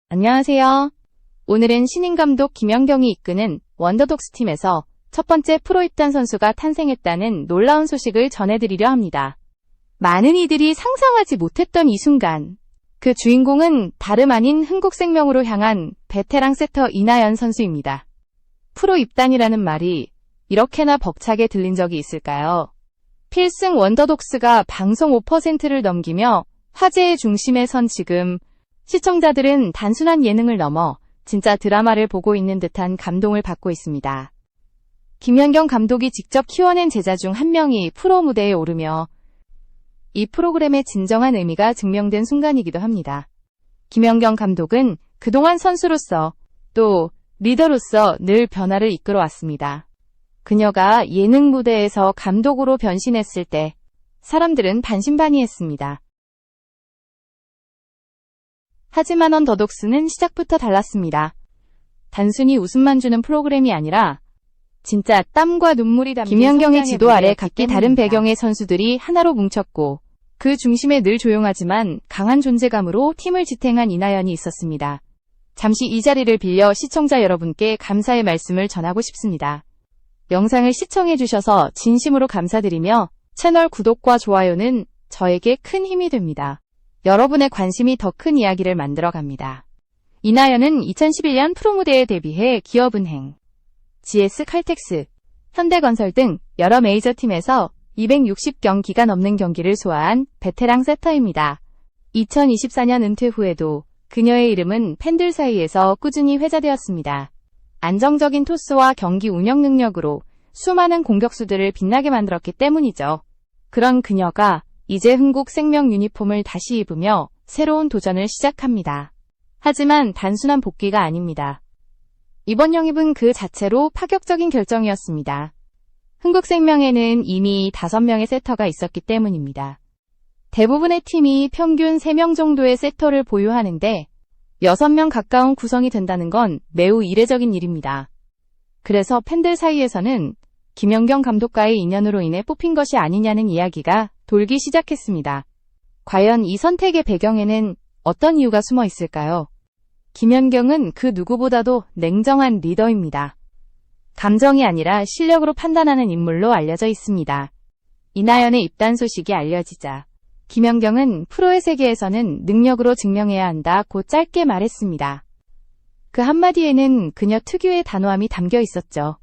안녕하세요. 오늘은 신인 감독 김연경이 이끄는 원더독스 팀에서 첫 번째 프로 입단 선수가 탄생했다는 놀라운 소식을 전해드리려 합니다. 많은 이들이 상상하지 못했던 이 순간, 그 주인공은 다름 아닌 흥국생명으로 향한 베테랑 세터 이나연 선수입니다. 프로 입단이라는 말이 이렇게나 벅차게 들린 적이 있을까요? 필승 원더독스가 방송 5%를 넘기며 화제의 중심에 선 지금, 시청자들은 단순한 예능을 넘어 진짜 드라마를 보고 있는 듯한 감동을 받고 있습니다. 김연경 감독이 직접 키워낸 제자 중 한 명이 프로 무대에 오르며 이 프로그램의 진정한 의미가 증명된 순간이기도 합니다. 김연경 감독은 그동안 선수로서 또 리더로서 늘 변화를 이끌어왔습니다. 그녀가 예능 무대에서 감독으로 변신했을 때 사람들은 반신반의했습니다. 하지만 원더독스는 시작부터 달랐습니다. 단순히 웃음만 주는 프로그램이 아니라 진짜 땀과 눈물이 담긴 김연경의 지도 아래 각기 다른 배경의 선수들이 하나로 뭉쳤고 그 중심에 늘 조용하지만 강한 존재감으로 팀을 지탱한 이나연이 있었습니다. 잠시 이 자리를 빌려 시청자 여러분께 감사의 말씀을 전하고 싶습니다. 영상을 시청해주셔서 진심으로 감사드리며 채널 구독과 좋아요는 저에게 큰 힘이 됩니다. 여러분의 관심이 더 큰 이야기를 만들어갑니다. 이나연은 2011년 프로무대에 데뷔해 기업은행, GS 칼텍스, 현대건설 등 여러 메이저팀에서 260경기가 넘는 경기를 소화한 베테랑 세터입니다. 2024년 은퇴 후에도 그녀의 이름은 팬들 사이에서 꾸준히 회자되었습니다. 안정적인 토스와 경기 운영 능력으로 수많은 공격수들을 빛나게 만들었기 때문이죠. 그런 그녀가 이제 흥국생명 유니폼을 다시 입으며 새로운 도전을 시작합니다. 하지만 단순한 복귀가 아닙니다. 이번 영입은 그 자체로 파격적인 결정이었습니다. 흥국생명에는 이미 5명의 세터가 있었기 때문입니다. 대부분의 팀이 평균 3명 정도의 세터를 보유하는데 6명 가까운 구성이 된다는 건 매우 이례적인 일입니다. 그래서 팬들 사이에서는 김연경 감독과의 인연으로 인해 뽑힌 것이 아니냐는 이야기가 돌기 시작했습니다. 과연 이 선택의 배경에는 어떤 이유가 숨어 있을까요? 김연경은 그 누구보다도 냉정한 리더입니다. 감정이 아니라 실력으로 판단하는 인물로 알려져 있습니다. 이나연의 입단 소식이 알려지자 김연경은 프로의 세계에서는 능력으로 증명해야 한다 고 짧게 말했습니다. 그 한마디에는 그녀 특유의 단호함이 담겨 있었죠.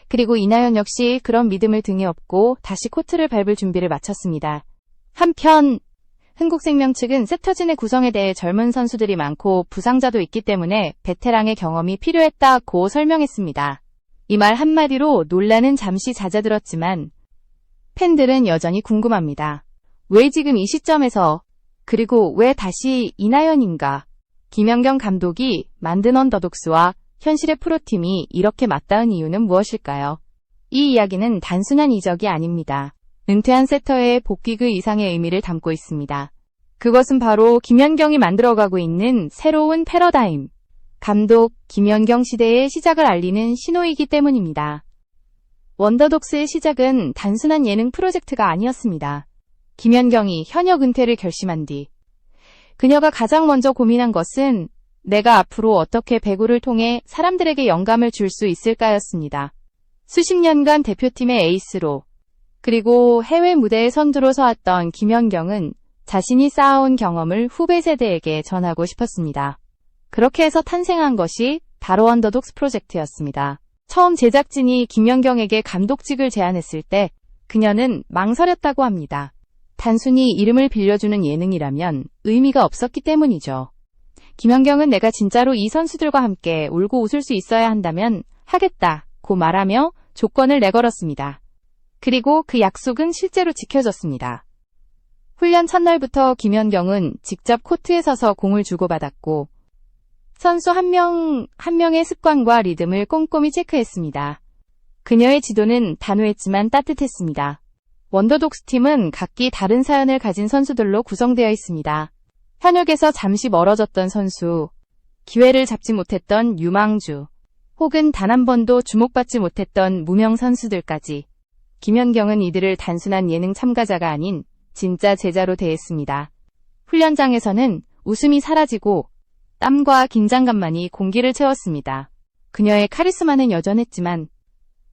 그리고 이나연 역시 그런 믿음을 등에 업고 다시 코트를 밟을 준비를 마쳤습니다. 한편 흥국생명 측은 세터진의 구성에 대해 젊은 선수들이 많고 부상자도 있기 때문에 베테랑의 경험이 필요했다고 설명했습니다. 이 말 한마디로 논란은 잠시 잦아들었지만 팬들은 여전히 궁금합니다. 왜 지금 이 시점에서, 그리고 왜 다시 이나연인가? 김연경 감독이 만든 원더독스와 현실의 프로팀이 이렇게 맞닿은 이유는 무엇일까요? 이 이야기는 단순한 이적이 아닙니다. 은퇴한 세터의 복귀 그 이상의 의미를 담고 있습니다. 그것은 바로 김연경이 만들어가고 있는 새로운 패러다임, 감독 김연경 시대의 시작을 알리는 신호이기 때문입니다. 원더독스의 시작은 단순한 예능 프로젝트가 아니었습니다. 김연경이 현역 은퇴를 결심한 뒤 그녀가 가장 먼저 고민한 것은 내가 앞으로 어떻게 배구를 통해 사람들에게 영감을 줄 수 있을까였습니다. 수십 년간 대표팀의 에이스로 그리고 해외 무대의 선두로 서왔던 김연경은 자신이 쌓아온 경험을 후배 세대에게 전하고 싶었습니다. 그렇게 해서 탄생한 것이 바로 원더독스 프로젝트였습니다. 처음 제작진이 김연경에게 감독직을 제안했을 때 그녀는 망설였다고 합니다. 단순히 이름을 빌려주는 예능이라면 의미가 없었기 때문이죠. 김연경은 내가 진짜로 이 선수들과 함께 울고 웃을 수 있어야 한다면 하겠다고 말하며 조건을 내걸었습니다. 그리고 그 약속은 실제로 지켜졌습니다. 훈련 첫날부터 김연경은 직접 코트에 서서 공을 주고받았고 선수 한 명의 습관과 리듬을 꼼꼼히 체크했습니다. 그녀의 지도는 단호했지만 따뜻했습니다. 원더독스 팀은 각기 다른 사연을 가진 선수들로 구성되어 있습니다. 현역에서 잠시 멀어졌던 선수, 기회를 잡지 못했던 유망주, 혹은 단 한 번도 주목받지 못했던 무명 선수들까지 김연경은 이들을 단순한 예능 참가자가 아닌 진짜 제자로 대했습니다. 훈련장에서는 웃음이 사라지고 땀과 긴장감만이 공기를 채웠습니다. 그녀의 카리스마는 여전했지만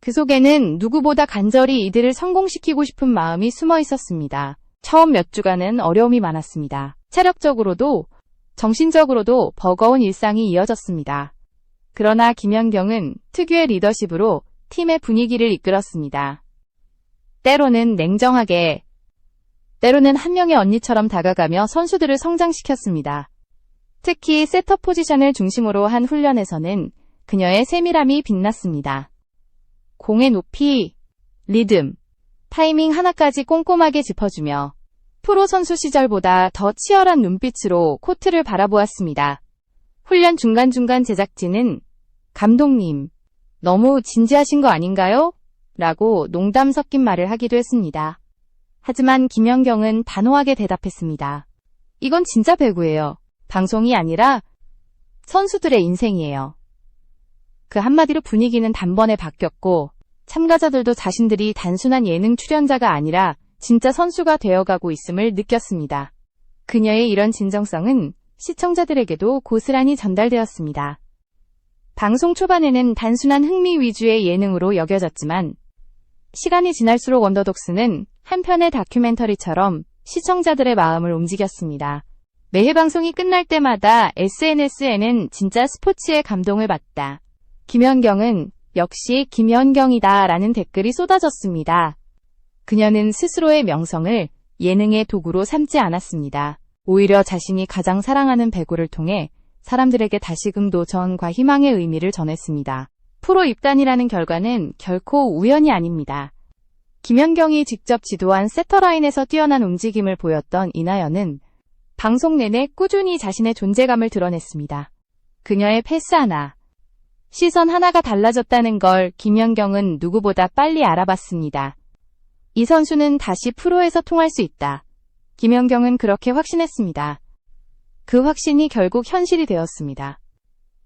그 속에는 누구보다 간절히 이들을 성공시키고 싶은 마음이 숨어 있었습니다. 처음 몇 주간은 어려움이 많았습니다. 체력적으로도 정신적으로도 버거운 일상이 이어졌습니다. 그러나 김연경은 특유의 리더십으로 팀의 분위기를 이끌었습니다. 때로는 냉정하게, 때로는 한 명의 언니처럼 다가가며 선수들을 성장시켰습니다. 특히 세터 포지션을 중심으로 한 훈련에서는 그녀의 세밀함이 빛났습니다. 공의 높이, 리듬, 타이밍 하나까지 꼼꼼하게 짚어주며 프로 선수 시절보다 더 치열한 눈빛으로 코트를 바라보았습니다. 훈련 중간중간 제작진은 감독님, 너무 진지하신 거 아닌가요? 라고 농담 섞인 말을 하기도 했습니다. 하지만 김연경은 단호하게 대답했습니다. 이건 진짜 배구예요. 방송이 아니라 선수들의 인생이에요. 그 한마디로 분위기는 단번에 바뀌었고 참가자들도 자신들이 단순한 예능 출연자가 아니라 진짜 선수가 되어가고 있음을 느꼈습니다. 그녀의 이런 진정성은 시청자들에게도 고스란히 전달되었습니다. 방송 초반에는 단순한 흥미 위주의 예능으로 여겨졌지만 시간이 지날수록 원더독스는 한편의 다큐멘터리처럼 시청자들의 마음을 움직였습니다. 매회 방송이 끝날 때마다 SNS에는 진짜 스포츠의 감동을 받다. 김연경은 역시 김연경이다 라는 댓글이 쏟아졌습니다. 그녀는 스스로의 명성을 예능의 도구로 삼지 않았습니다. 오히려 자신이 가장 사랑하는 배구를 통해 사람들에게 다시금 도전과 희망의 의미를 전했습니다. 프로 입단이라는 결과는 결코 우연이 아닙니다. 김연경이 직접 지도한 세터라인에서 뛰어난 움직임을 보였던 이나연은 방송 내내 꾸준히 자신의 존재감을 드러냈습니다. 그녀의 패스 하나, 시선 하나가 달라졌다는 걸 김연경은 누구보다 빨리 알아봤습니다. 이 선수는 다시 프로에서 통할 수 있다. 김연경은 그렇게 확신했습니다. 그 확신이 결국 현실이 되었습니다.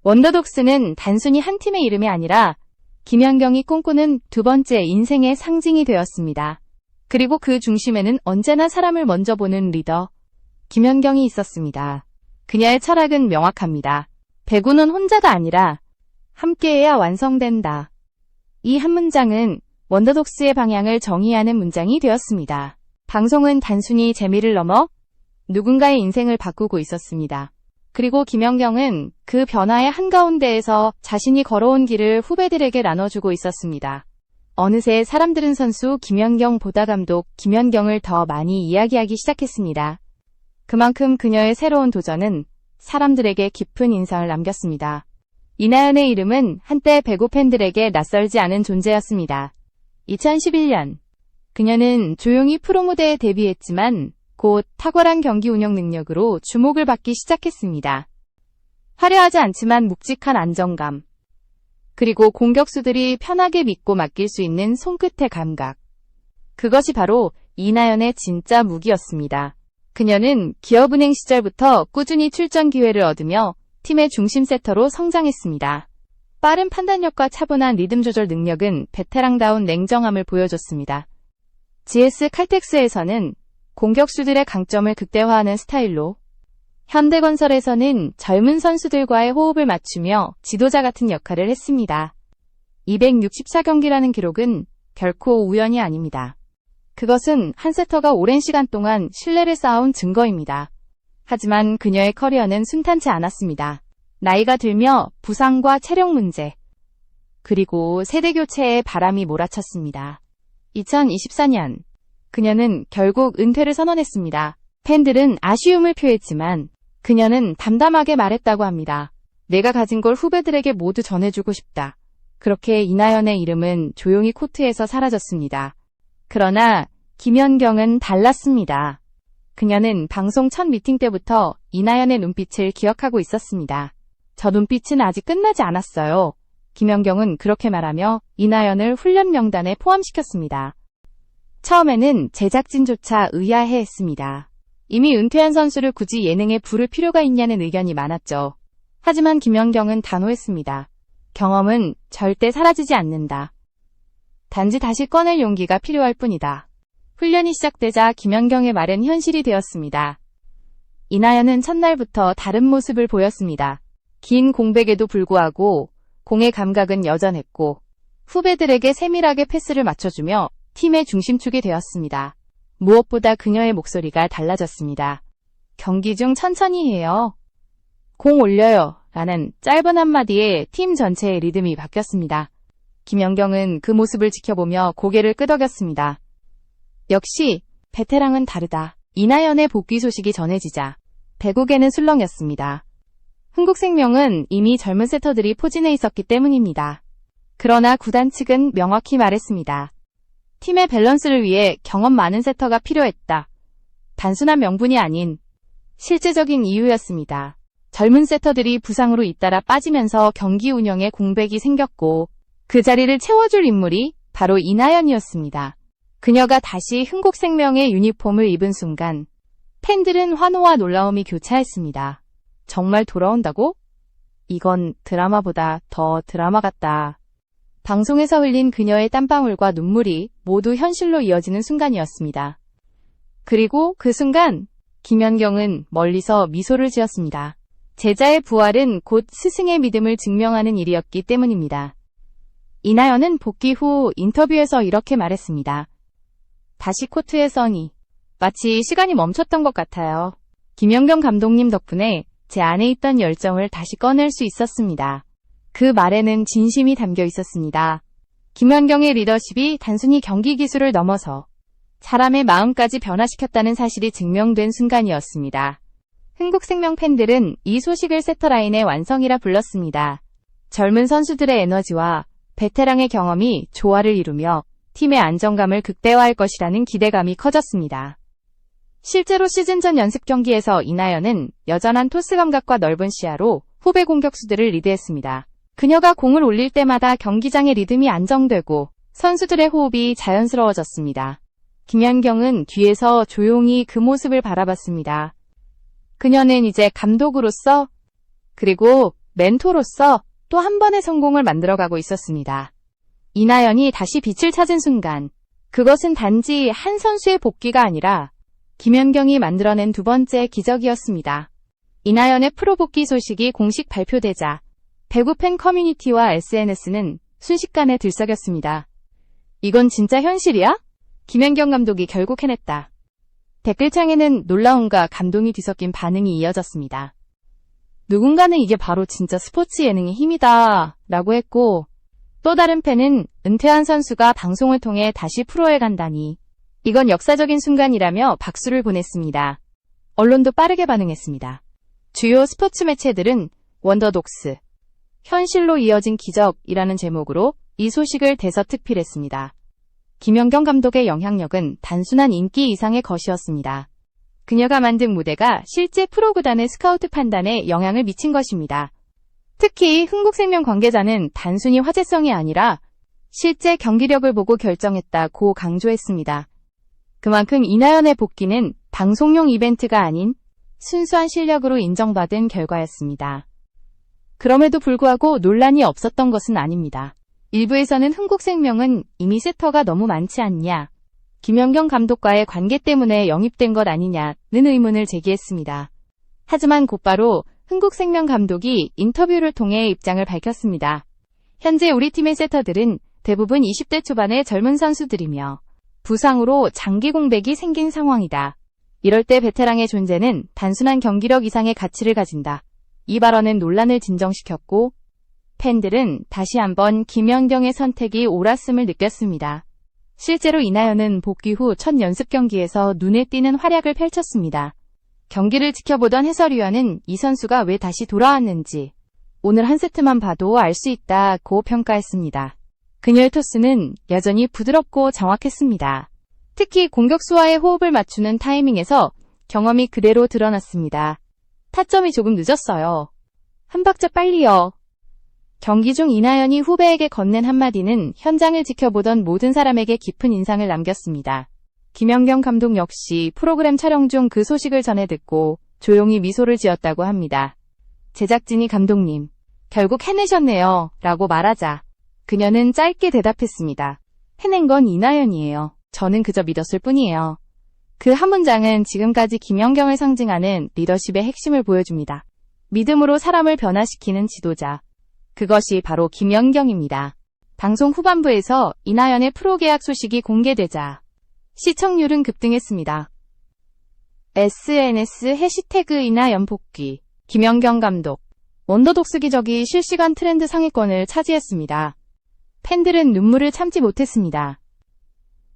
원더독스는 단순히 한 팀의 이름이 아니라 김연경이 꿈꾸는 두 번째 인생의 상징이 되었습니다. 그리고 그 중심에는 언제나 사람을 먼저 보는 리더, 김연경이 있었습니다. 그녀의 철학은 명확합니다. 배구는 혼자가 아니라 함께해야 완성된다. 이 한 문장은 원더독스의 방향을 정의하는 문장이 되었습니다. 방송은 단순히 재미를 넘어 누군가의 인생을 바꾸고 있었습니다. 그리고 김연경은 그 변화의 한가운데에서 자신이 걸어온 길을 후배들에게 나눠주고 있었습니다. 어느새 사람들은 선수 김연경 보다 감독 김연경을 더 많이 이야기하기 시작했습니다. 그만큼 그녀의 새로운 도전은 사람들에게 깊은 인상을 남겼습니다. 이나연의 이름은 한때 배구 팬들에게 낯설지 않은 존재였습니다. 2011년, 그녀는 조용히 프로 무대에 데뷔했지만 곧 탁월한 경기 운영 능력으로 주목을 받기 시작했습니다. 화려하지 않지만 묵직한 안정감, 그리고 공격수들이 편하게 믿고 맡길 수 있는 손끝의 감각. 그것이 바로 이나연의 진짜 무기였습니다. 그녀는 기업은행 시절부터 꾸준히 출전 기회를 얻으며 팀의 중심 세터로 성장했습니다. 빠른 판단력과 차분한 리듬 조절 능력은 베테랑다운 냉정함을 보여줬습니다. GS 칼텍스에서는 공격수들의 강점을 극대화하는 스타일로, 현대건설에서는 젊은 선수들과의 호흡을 맞추며 지도자 같은 역할을 했습니다. 264경기라는 기록은 결코 우연이 아닙니다. 그것은 한 세터가 오랜 시간 동안 신뢰를 쌓아온 증거입니다. 하지만 그녀의 커리어는 순탄치 않았습니다. 나이가 들며 부상과 체력 문제, 그리고 세대 교체의 바람이 몰아쳤습니다. 2024년, 그녀는 결국 은퇴를 선언했습니다. 팬들은 아쉬움을 표했지만 그녀는 담담하게 말했다고 합니다. 내가 가진 걸 후배들에게 모두 전해주고 싶다. 그렇게 이나연의 이름은 조용히 코트에서 사라졌습니다. 그러나 김연경은 달랐습니다. 그녀는 방송 첫 미팅 때부터 이나연의 눈빛을 기억하고 있었습니다. 저 눈빛은 아직 끝나지 않았어요. 김연경은 그렇게 말하며 이나연을 훈련 명단에 포함시켰습니다. 처음에는 제작진조차 의아해했습니다. 이미 은퇴한 선수를 굳이 예능에 부를 필요가 있냐는 의견이 많았죠. 하지만 김연경은 단호했습니다. 경험은 절대 사라지지 않는다. 단지 다시 꺼낼 용기가 필요할 뿐이다. 훈련이 시작되자 김연경의 말은 현실이 되었습니다. 이나연은 첫날부터 다른 모습을 보였습니다. 긴 공백에도 불구하고 공의 감각은 여전했고 후배들에게 세밀하게 패스를 맞춰주며 팀의 중심축이 되었습니다. 무엇보다 그녀의 목소리가 달라졌습니다. 경기 중 천천히 해요. 공 올려요. 라는 짧은 한마디에 팀 전체의 리듬이 바뀌었습니다. 김연경은 그 모습을 지켜보며 고개를 끄덕였습니다. 역시 베테랑은 다르다. 이나연의 복귀 소식이 전해지자 배국에는 술렁였습니다. 흥국생명은 이미 젊은 세터들이 포진해 있었기 때문입니다. 그러나 구단 측은 명확히 말했습니다. 팀의 밸런스를 위해 경험 많은 세터가 필요했다. 단순한 명분이 아닌 실제적인 이유였습니다. 젊은 세터들이 부상으로 잇따라 빠지면서 경기 운영에 공백이 생겼고 그 자리를 채워줄 인물이 바로 이나연이었습니다. 그녀가 다시 흥국생명의 유니폼을 입은 순간 팬들은 환호와 놀라움이 교차했습니다. 정말 돌아온다고? 이건 드라마보다 더 드라마 같다. 방송에서 흘린 그녀의 땀방울과 눈물이 모두 현실로 이어지는 순간이었습니다. 그리고 그 순간 김연경은 멀리서 미소를 지었습니다. 제자의 부활은 곧 스승의 믿음을 증명하는 일이었기 때문입니다. 이나연은 복귀 후 인터뷰에서 이렇게 말했습니다. 다시 코트에 서니 마치 시간이 멈췄던 것 같아요. 김연경 감독님 덕분에 제 안에 있던 열정을 다시 꺼낼 수 있었습니다. 그 말에는 진심이 담겨 있었습니다. 김연경의 리더십이 단순히 경기 기술을 넘어서 사람의 마음까지 변화시켰다는 사실이 증명된 순간이었습니다. 흥국생명 팬들은 이 소식을 세터라인의 완성이라 불렀습니다. 젊은 선수들의 에너지와 베테랑의 경험이 조화를 이루며 팀의 안정감을 극대화할 것이라는 기대감이 커졌습니다. 실제로 시즌 전 연습 경기에서 이나연은 여전한 토스 감각과 넓은 시야로 후배 공격수들을 리드했습니다. 그녀가 공을 올릴 때마다 경기장의 리듬이 안정되고 선수들의 호흡이 자연스러워졌습니다. 김연경은 뒤에서 조용히 그 모습을 바라봤습니다. 그녀는 이제 감독으로서 그리고 멘토로서 또 한 번의 성공을 만들어가고 있었습니다. 이나연이 다시 빛을 찾은 순간 그것은 단지 한 선수의 복귀가 아니라 김연경이 만들어낸 두 번째 기적이었습니다. 이나연의 프로 복귀 소식이 공식 발표되자 배구 팬 커뮤니티와 SNS는 순식간에 들썩였습니다. 이건 진짜 현실이야? 김연경 감독이 결국 해냈다. 댓글창에는 놀라움과 감동이 뒤섞인 반응이 이어졌습니다. 누군가는 이게 바로 진짜 스포츠 예능의 힘이다 라고 했고 또 다른 팬은 은퇴한 선수가 방송을 통해 다시 프로에 간다니 이건 역사적인 순간이라며 박수를 보냈습니다. 언론도 빠르게 반응했습니다. 주요 스포츠 매체들은 원더독스, 현실로 이어진 기적이라는 제목으로 이 소식을 대서특필했습니다. 김연경 감독의 영향력은 단순한 인기 이상의 것이었습니다. 그녀가 만든 무대가 실제 프로구단의 스카우트 판단에 영향을 미친 것입니다. 특히 흥국생명 관계자는 단순히 화제성이 아니라 실제 경기력을 보고 결정했다고 강조했습니다. 그만큼 이나연의 복귀는 방송용 이벤트가 아닌 순수한 실력으로 인정받은 결과였습니다. 그럼에도 불구하고 논란이 없었던 것은 아닙니다. 일부에서는 흥국생명은 이미 세터가 너무 많지 않냐, 김연경 감독과의 관계 때문에 영입된 것 아니냐는 의문을 제기했습니다. 하지만 곧바로 흥국생명 감독이 인터뷰를 통해 입장을 밝혔습니다. 현재 우리 팀의 세터들은 대부분 20대 초반의 젊은 선수들이며 부상으로 장기 공백이 생긴 상황이다. 이럴 때 베테랑의 존재는 단순한 경기력 이상의 가치를 가진다. 이 발언은 논란을 진정시켰고 팬들은 다시 한번 김연경의 선택이 옳았음을 느꼈습니다. 실제로 이나연은 복귀 후 첫 연습 경기에서 눈에 띄는 활약을 펼쳤습니다. 경기를 지켜보던 해설위원은 이 선수가 왜 다시 돌아왔는지 오늘 한 세트만 봐도 알 수 있다고 평가했습니다. 그녀의 토스는 여전히 부드럽고 정확했습니다. 특히 공격수와의 호흡을 맞추는 타이밍에서 경험이 그대로 드러났습니다. 타점이 조금 늦었어요. 한 박자 빨리요. 경기 중 이나연이 후배에게 건넨 한마디는 현장을 지켜보던 모든 사람에게 깊은 인상을 남겼습니다. 김연경 감독 역시 프로그램 촬영 중 그 소식을 전해 듣고 조용히 미소를 지었다고 합니다. 제작진이 감독님, 결국 해내셨네요 라고 말하자 그녀는 짧게 대답했습니다. 해낸 건 이나연이에요. 저는 그저 믿었을 뿐이에요. 그 한 문장은 지금까지 김연경을 상징하는 리더십의 핵심을 보여줍니다. 믿음으로 사람을 변화시키는 지도자. 그것이 바로 김연경입니다. 방송 후반부에서 이나연의 프로 계약 소식이 공개되자 시청률은 급등했습니다. SNS 해시태그 이나연 복귀. 김연경 감독. 원더독스 기적이 실시간 트렌드 상위권을 차지했습니다. 팬들은 눈물을 참지 못했습니다.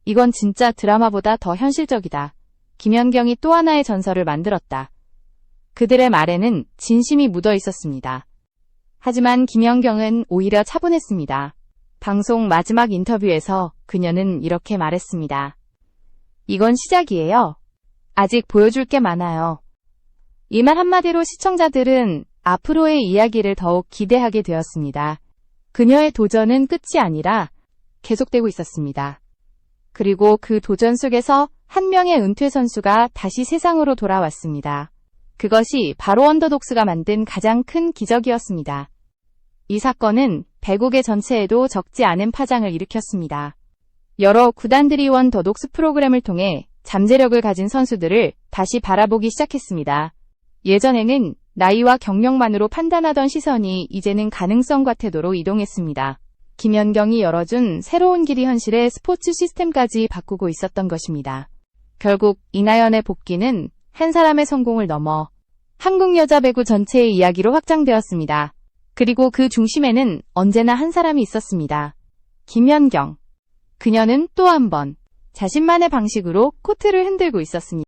이건 진짜 드라마보다 더 현실적이다. 김연경이 또 하나의 전설을 만들었다. 그들의 말에는 진심이 묻어 있었습니다. 하지만 김연경은 오히려 차분했습니다. 방송 마지막 인터뷰에서 그녀는 이렇게 말했습니다. 이건 시작이에요. 아직 보여줄 게 많아요. 이 말 한마디로 시청자들은 앞으로의 이야기를 더욱 기대하게 되었습니다. 그녀의 도전은 끝이 아니라 계속되고 있었습니다. 그리고 그 도전 속에서 한 명의 은퇴 선수가 다시 세상으로 돌아왔습니다. 그것이 바로 원더독스가 만든 가장 큰 기적이었습니다. 이 사건은 배구계 전체에도 적지 않은 파장을 일으켰습니다. 여러 구단들이 원더독스 프로그램을 통해 잠재력을 가진 선수들을 다시 바라보기 시작했습니다. 예전에는 나이와 경력만으로 판단하던 시선이 이제는 가능성과 태도로 이동했습니다. 김연경이 열어준 새로운 길이 현실의 스포츠 시스템까지 바꾸고 있었던 것입니다. 결국 이나연의 복귀는 한 사람의 성공을 넘어 한국 여자 배구 전체의 이야기로 확장되었습니다. 그리고 그 중심에는 언제나 한 사람이 있었습니다. 김연경. 그녀는 또 한 번 자신만의 방식으로 코트를 흔들고 있었습니다.